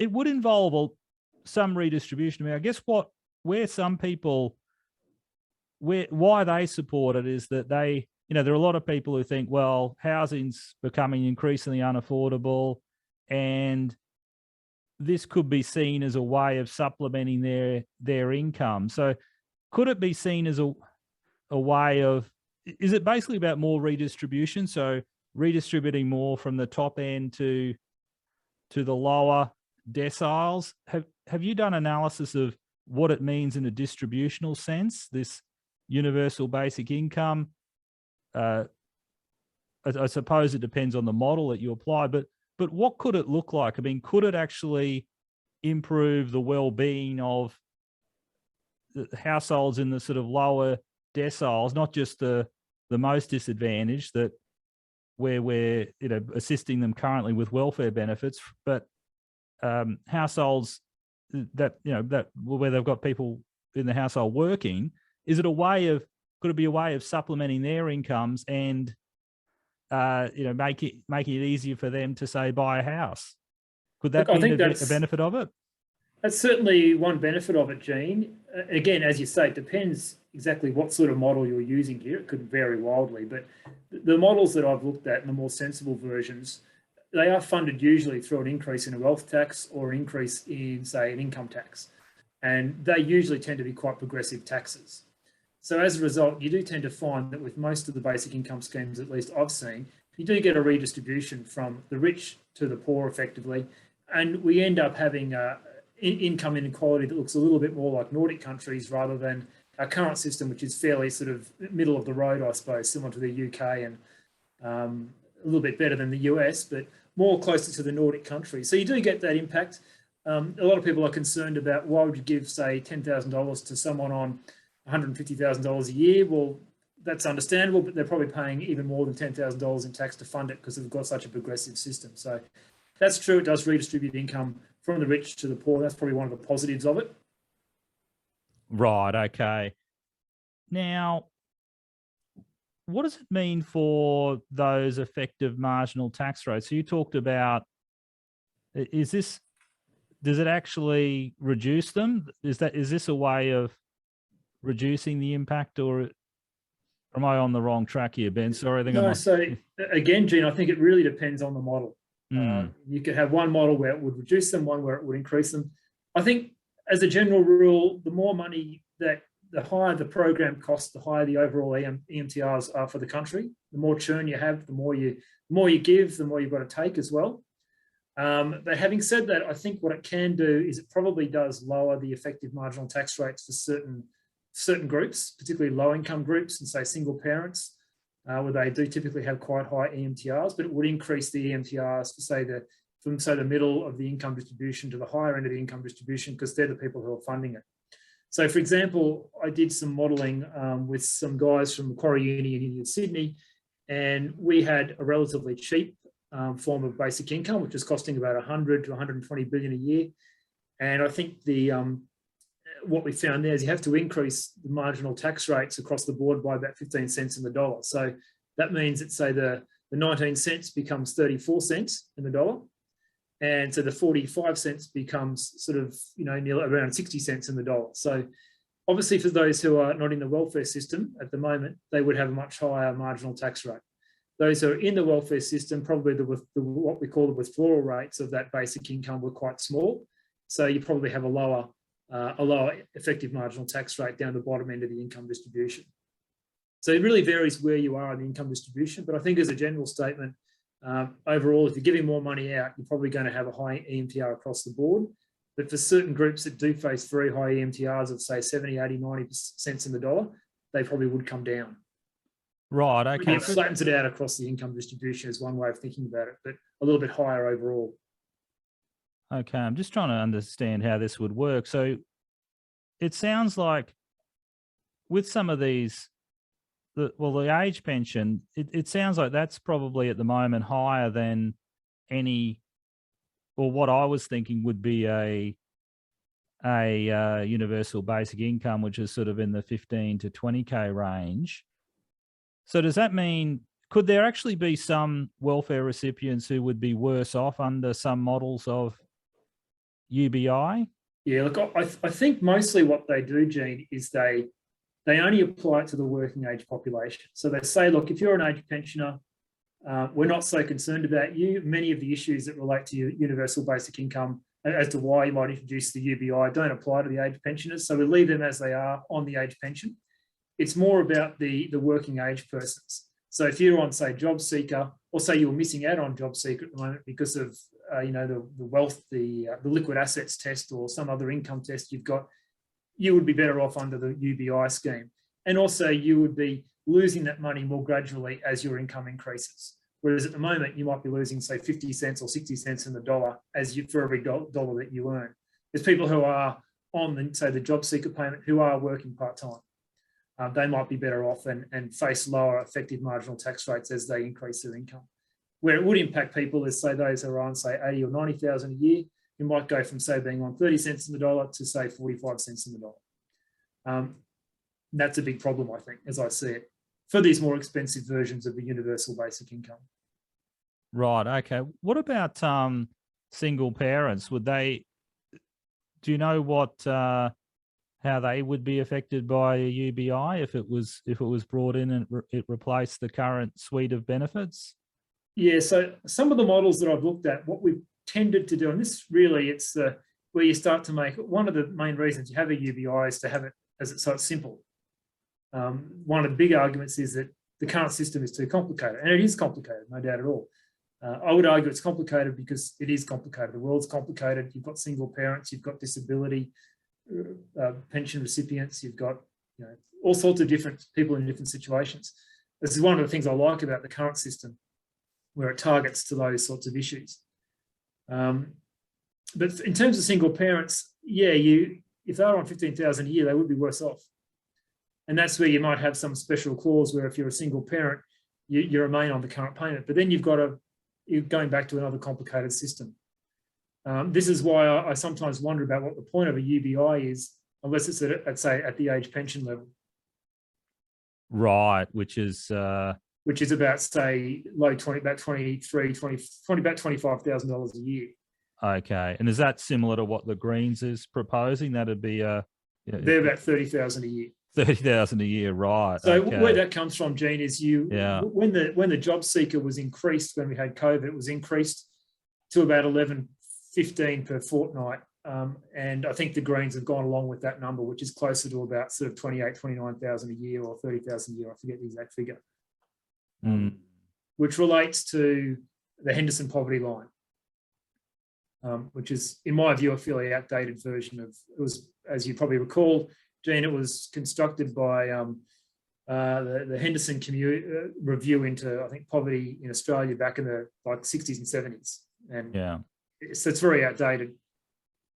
it would involve some redistribution. I mean, I guess where some people, why they support it is that they, there are a lot of people who think, well, housing's becoming increasingly unaffordable, and this could be seen as a way of supplementing their income. So could it be seen as a way of, is it basically about more redistribution? So redistributing more from the top end to the lower deciles. Have you done analysis of what it means in a distributional sense, this universal basic income? I suppose it depends on the model that you apply, but what could it look like? I mean, could it actually improve the well-being of the households in the sort of lower deciles, not just the most disadvantaged, that where we're assisting them currently with welfare benefits, but households that where they've got people in the household working? Is it could it be a way of supplementing their incomes and making it easier for them to, say, buy a house? Could that be a benefit of it? That's certainly one benefit of it, Gene. Again, as you say, it depends exactly what sort of model you're using here. It could vary wildly, but the models that I've looked at and the more sensible versions, they are funded usually through an increase in a wealth tax or an increase in, say, an income tax. And they usually tend to be quite progressive taxes. So as a result, you do tend to find that with most of the basic income schemes, at least I've seen, you do get a redistribution from the rich to the poor effectively. And we end up having income inequality that looks a little bit more like Nordic countries rather than our current system, which is fairly sort of middle of the road, I suppose, similar to the UK and a little bit better than the US, but more closer to the Nordic countries. So you do get that impact. A lot of people are concerned about why would you give, say, $10,000 to someone on $150,000 a year? Well, that's understandable, but they're probably paying even more than $10,000 in tax to fund it because they've got such a progressive system. So that's true. It does redistribute income from the rich to the poor. That's probably one of the positives of it. Right. Okay. Now, what does it mean for those effective marginal tax rates? So you talked about, does it actually reduce them? Is this a way of reducing the impact, or am I on the wrong track here, Ben? Sorry, I think no. So again, Gene, I think it really depends on the model. You could have one model where it would reduce them, one where it would increase them. I think as a general rule, the more money the higher the program costs, the higher the overall EMTRs are for the country. The more churn you have, the more you give, the more you've got to take as well. But having said that, I think what it can do is it probably does lower the effective marginal tax rates for certain groups, particularly low-income groups and, say, single parents, where they do typically have quite high EMTRs, but it would increase the EMTRs for, say, from the middle of the income distribution to the higher end of the income distribution, because they're the people who are funding it. So, for example, I did some modelling with some guys from Macquarie Uni in Sydney, and we had a relatively cheap form of basic income, which is costing about 100 to 120 billion a year. And I think what we found there is you have to increase the marginal tax rates across the board by about 15 cents in the dollar. So that means that, say, the 19 cents becomes 34 cents in the dollar. And so the 45 cents becomes sort of, nearly around 60 cents in the dollar. So obviously for those who are not in the welfare system at the moment, they would have a much higher marginal tax rate. Those who are in the welfare system, probably what we call the withdrawal rates of that basic income were quite small. So you probably have a lower effective marginal tax rate down the bottom end of the income distribution. So it really varies where you are in the income distribution. But I think as a general statement, overall, if you're giving more money out, you're probably going to have a high EMTR across the board. But for certain groups that do face very high EMTRs of, say, 70, 80, 90 cents in the dollar, they probably would come down. Right, okay. It flattens it out across the income distribution is one way of thinking about it, but a little bit higher overall. Okay, I'm just trying to understand how this would work. So it sounds like with some of these, the age pension, it sounds like that's probably at the moment higher than what I was thinking would be a universal basic income, which is sort of in the 15 to 20K range. So does that mean, could there actually be some welfare recipients who would be worse off under some models of UBI? Yeah, look, I think mostly what they do, Gene, is they only apply it to the working age population. So they say, look, if you're an age pensioner, we're not so concerned about you. Many of the issues that relate to your universal basic income as to why you might introduce the UBI don't apply to the age pensioners. So we leave them as they are on the age pension. It's more about the working age persons. So if you're on, say, job seeker, or say you're missing out on job seeker at the moment because of the wealth, the liquid assets test or some other income test you've got, you would be better off under the UBI scheme. And also you would be losing that money more gradually as your income increases. Whereas at the moment, you might be losing, say, 50 cents or 60 cents in the dollar for every dollar that you earn. There's people who are on, say, the job seeker payment who are working part-time. They might be better off and face lower effective marginal tax rates as they increase their income. Where it would impact people is, say, those who are on, say, 80 or 90,000 a year, you might go from, say, being on 30 cents in the dollar to, say, 45 cents in the dollar. That's a big problem, I think, as I see it, for these more expensive versions of the universal basic income. Right. Okay. What about single parents? Do you know what how they would be affected by a UBI if it was brought in and it replaced the current suite of benefits? Yeah. So some of the models that I've looked at, what we've tended to do, and this really it's where you start to make one of the main reasons you have a UBI is to have it so it's simple. One of the big arguments is that the current system is too complicated, and it is complicated, no doubt at all. I would argue it's complicated because it is complicated. The world's complicated. You've got single parents, you've got disability, pension recipients, you've got all sorts of different people in different situations. This is one of the things I like about the current system, where it targets to those sorts of issues. But in terms of single parents, yeah, if they were on 15,000 a year, they would be worse off. And that's where you might have some special clause where if you're a single parent, you remain on the current payment. But then you're going back to another complicated system. This is why I sometimes wonder about what the point of a UBI is, unless it's at the age pension level. Right, which is about, say, low 20, about about $25,000 a year. Okay, and is that similar to what the Greens is proposing? That'd be they're about 30,000 a year. 30,000 a year, right? So okay. Where that comes from, Gene, is when the job seeker was increased when we had COVID, it was increased to about $11.15 per fortnight, and I think the Greens have gone along with that number, which is closer to about sort of 29,000 a year or 30,000 a year. I forget the exact figure, which relates to the Henderson poverty line, which is, in my view, a fairly outdated version of it. Was, as you probably recall, Gene, it was constructed by the Henderson review into, I think, poverty in Australia back in the 60s and 70s. And so it's very outdated.